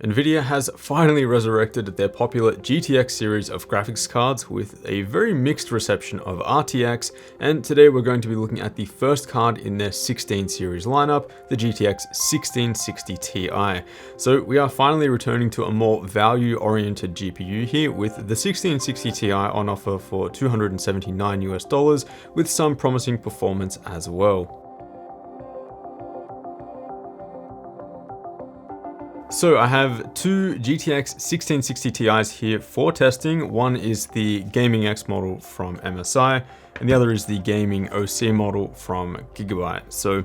Nvidia has finally resurrected their popular GTX series of graphics cards with a very mixed reception of RTX, and today we're going to be looking at the first card in their 16 series lineup, the GTX 1660 Ti. So we are finally returning to a more value-oriented GPU here with the 1660 Ti on offer for $279 with some promising performance as well. So I have two GTX 1660 Ti's here for testing. One is the Gaming X model from MSI, and the other is the Gaming OC model from Gigabyte. So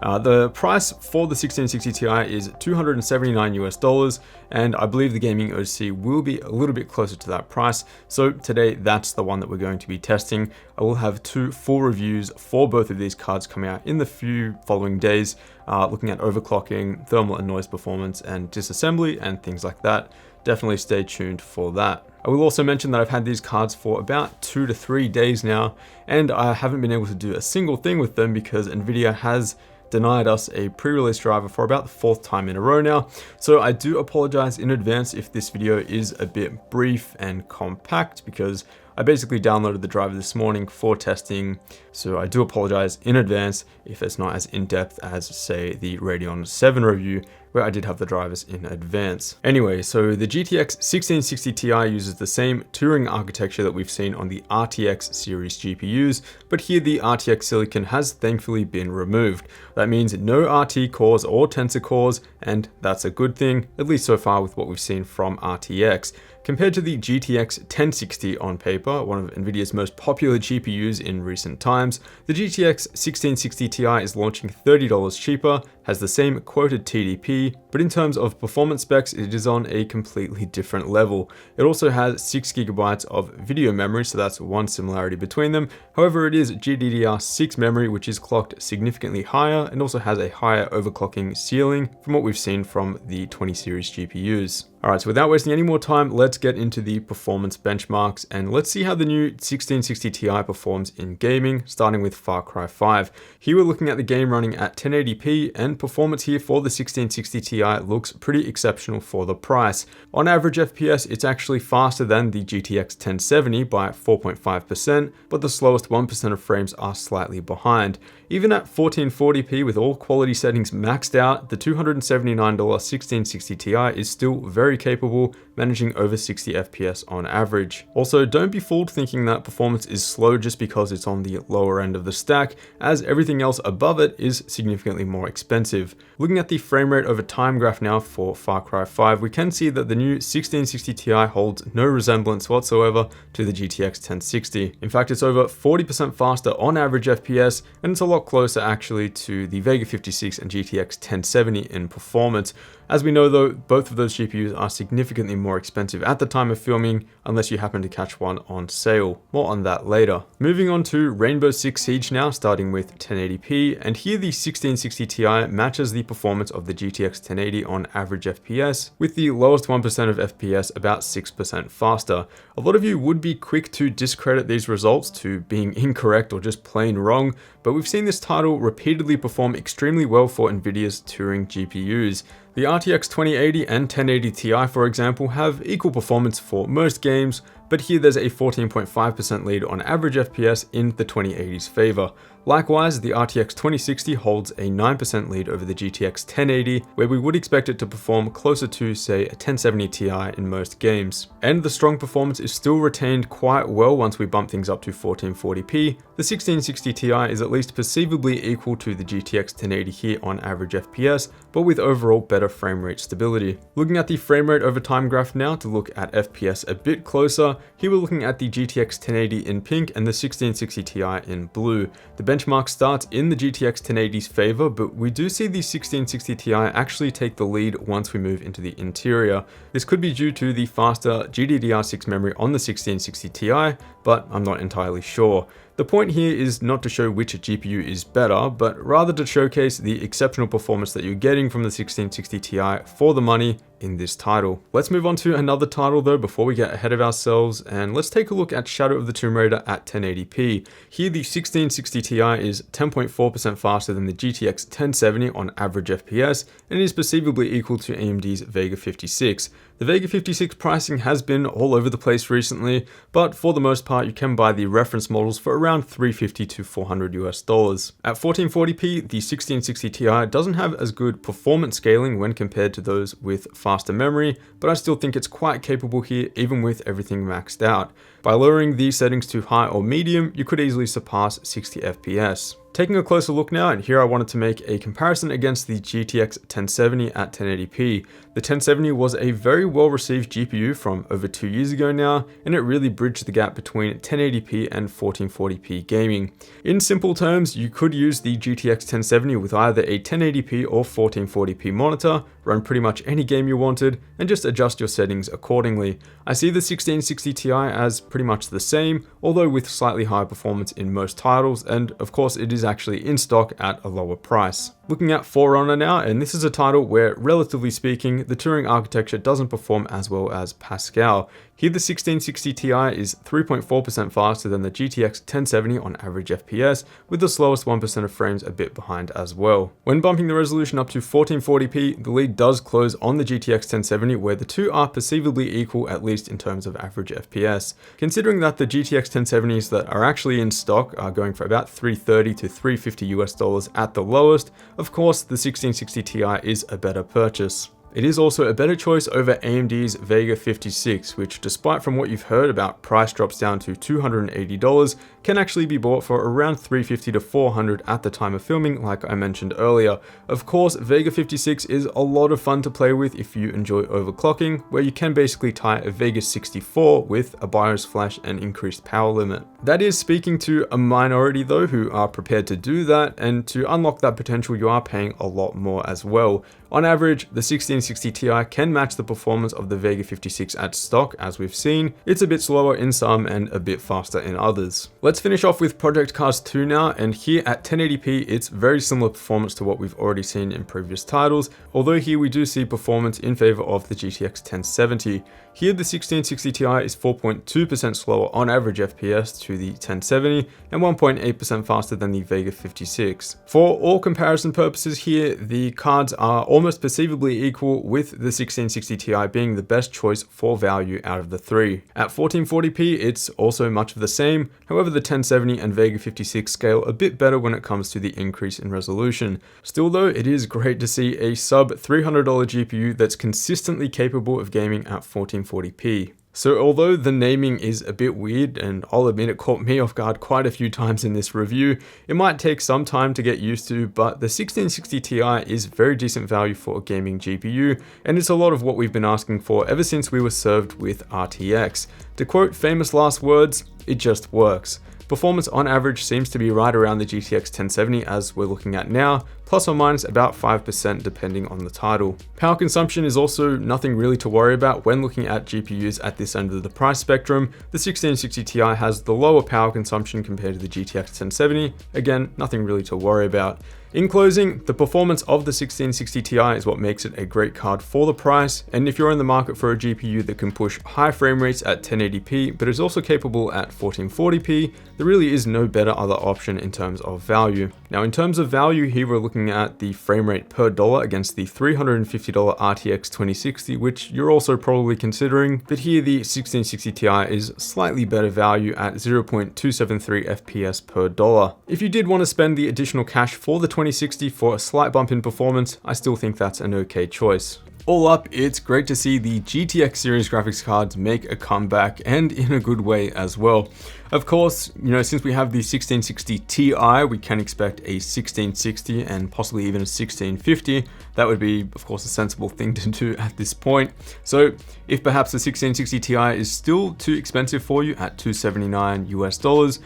the price for the 1660 Ti is $279, and I believe the Gaming OC will be a little bit closer to that price. So today, that's the one that we're going to be testing. I will have two full reviews for both of these cards coming out in the few following days, looking at overclocking, thermal and noise performance, and disassembly, and things like that. Definitely stay tuned for that. I will also mention that I've had these cards for about 2 to 3 days now, and I haven't been able to do a single thing with them because Nvidia has denied us a pre-release driver for about the 4th time in a row now. So I do apologize in advance if this video is a bit brief and compact, because I basically downloaded the driver this morning for testing, so I do apologize in advance if it's not as in-depth as, say, the Radeon 7 review, where I did have the drivers in advance. Anyway, so the GTX 1660 Ti uses the same Turing architecture that we've seen on the RTX series GPUs, but here the RTX silicon has thankfully been removed. That means no RT cores or Tensor cores, and that's a good thing, at least so far with what we've seen from RTX. Compared to the GTX 1060 on paper, one of Nvidia's most popular GPUs in recent times, the GTX 1660 Ti is launching $30 cheaper, has the same quoted TDP, but in terms of performance specs, it is on a completely different level. It also has 6GB of video memory, so that's one similarity between them. However, it is GDDR6 memory, which is clocked significantly higher and also has a higher overclocking ceiling from what we've seen from the 20 series GPUs. Alright, so without wasting any more time, let's get into the performance benchmarks and let's see how the new 1660 Ti performs in gaming, starting with Far Cry 5. Here we're looking at the game running at 1080p, and performance here for the 1660 Ti looks pretty exceptional for the price. On average FPS, it's actually faster than the GTX 1070 by 4.5%, but the slowest 1% of frames are slightly behind. Even at 1440p with all quality settings maxed out, the $279 1660 Ti is still very capable, managing over 60 FPS on average. Also, don't be fooled thinking that performance is slow just because it's on the lower end of the stack, as everything else above it is significantly more expensive. Looking at the frame rate over time graph now for Far Cry 5, we can see that the new 1660 Ti holds no resemblance whatsoever to the GTX 1060. In fact, it's over 40% faster on average FPS, and it's a lot closer actually to the Vega 56 and GTX 1070 in performance. As we know though, both of those GPUs are significantly more expensive at the time of filming, unless you happen to catch one on sale. More on that later. Moving on to Rainbow Six Siege now, starting with 1080p, and here the 1660 Ti matches the performance of the GTX 1080 on average FPS, with the lowest 1% of FPS about 6% faster. A lot of you would be quick to discredit these results to being incorrect or just plain wrong, but we've seen this title repeatedly perform extremely well for Nvidia's Turing GPUs. The RTX 2080 and 1080 Ti, for example, have equal performance for most games, but here there's a 14.5% lead on average FPS in the 2080's favor. Likewise, the RTX 2060 holds a 9% lead over the GTX 1080, where we would expect it to perform closer to, say, a 1070 Ti in most games. And the strong performance is still retained quite well once we bump things up to 1440p. The 1660 Ti is at least perceivably equal to the GTX 1080 here on average FPS, but with overall better frame rate stability. Looking at the frame rate over time graph now to look at FPS a bit closer, here we're looking at the GTX 1080 in pink and the 1660 Ti in blue. The benchmark starts in the GTX 1080's favor, but we do see the 1660 Ti actually take the lead once we move into the interior. This could be due to the faster GDDR6 memory on the 1660 Ti, but I'm not entirely sure. The point here is not to show which GPU is better, but rather to showcase the exceptional performance that you're getting from the 1660 Ti for the money in this title. Let's move on to another title though before we get ahead of ourselves, and let's take a look at Shadow of the Tomb Raider at 1080p. Here the 1660 Ti is 10.4% faster than the GTX 1070 on average FPS, and is perceivably equal to AMD's Vega 56. The Vega 56 pricing has been all over the place recently, but for the most part you can buy the reference models for around $350 to $400 US. At 1440p, the 1660 Ti doesn't have as good performance scaling when compared to those with faster memory, but I still think it's quite capable here even with everything maxed out. By lowering these settings to high or medium, you could easily surpass 60 FPS. Taking a closer look now, and here I wanted to make a comparison against the GTX 1070 at 1080p. The 1070 was a very well received GPU from over 2 years ago now, and it really bridged the gap between 1080p and 1440p gaming. In simple terms, you could use the GTX 1070 with either a 1080p or 1440p monitor, run pretty much any game you wanted, and just adjust your settings accordingly. I see the 1660 Ti as pretty much the same, although with slightly higher performance in most titles, and of course it is actually in stock at a lower price. Looking at For Honor now, and this is a title where, relatively speaking, the Turing architecture doesn't perform as well as Pascal. Here the 1660 Ti is 3.4% faster than the GTX 1070 on average FPS, with the slowest 1% of frames a bit behind as well. When bumping the resolution up to 1440p, the lead does close on the GTX 1070, where the two are perceivably equal, at least in terms of average FPS. Considering that the GTX 1070s that are actually in stock are going for about $330 to $350 US at the lowest, of course the 1660 Ti is a better purchase. It is also a better choice over AMD's Vega 56, which, despite from what you've heard about price drops down to $280, can actually be bought for around $350 to $400 at the time of filming, like I mentioned earlier. Of course, Vega 56 is a lot of fun to play with if you enjoy overclocking, where you can basically tie a Vega 64 with a BIOS flash and increased power limit. That is speaking to a minority though who are prepared to do that, and to unlock that potential you are paying a lot more as well. On average, the 1660 Ti can match the performance of the Vega 56 at stock, as we've seen. It's a bit slower in some and a bit faster in others. Let's finish off with Project Cars 2 now, and here at 1080p, it's very similar performance to what we've already seen in previous titles, although here we do see performance in favor of the GTX 1070. Here the 1660 Ti is 4.2% slower on average FPS to the 1070 and 1.8% faster than the Vega 56. For all comparison purposes here, the cards are almost perceivably equal, with the 1660 Ti being the best choice for value out of the three. At 1440p, it's also much of the same, however the 1070 and Vega 56 scale a bit better when it comes to the increase in resolution. Still though, it is great to see a sub $300 GPU that's consistently capable of gaming at 1440p. So although the naming is a bit weird, and I'll admit it caught me off guard quite a few times in this review, it might take some time to get used to, but the 1660 Ti is very decent value for a gaming GPU, and it's a lot of what we've been asking for ever since we were served with RTX. To quote famous last words, it just works. Performance on average seems to be right around the GTX 1070 as we're looking at now, plus or minus about 5% depending on the title. Power consumption is also nothing really to worry about when looking at GPUs at this end of the price spectrum. The 1660 Ti has the lower power consumption compared to the GTX 1070. Again, nothing really to worry about. In closing, the performance of the 1660 Ti is what makes it a great card for the price, and if you're in the market for a GPU that can push high frame rates at 1080p but is also capable at 1440p, there really is no better other option in terms of value. Now in terms of value, here we're looking at the frame rate per dollar against the $350 RTX 2060, which you're also probably considering, but here the 1660 Ti is slightly better value at 0.273 FPS per dollar. If you did want to spend the additional cash for the 2060 for a slight bump in performance, I still think that's an okay choice. All up, it's great to see the GTX series graphics cards make a comeback, and in a good way as well. Of course, since we have the 1660 Ti, we can expect a 1660 and possibly even a 1650. That would be, of course, a sensible thing to do at this point. So if perhaps the 1660 Ti is still too expensive for you at $279 US,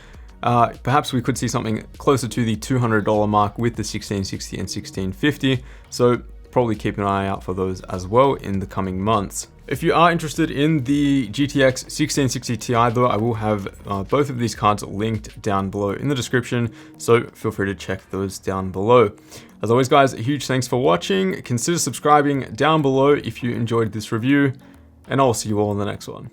perhaps we could see something closer to the $200 mark with the 1660 and 1650. So probably keep an eye out for those as well in the coming months. If you are interested in the GTX 1660 Ti though, I will have both of these cards linked down below in the description, so feel free to check those down below. As always guys, a huge thanks for watching. Consider subscribing down below if you enjoyed this review, and I'll see you all in the next one.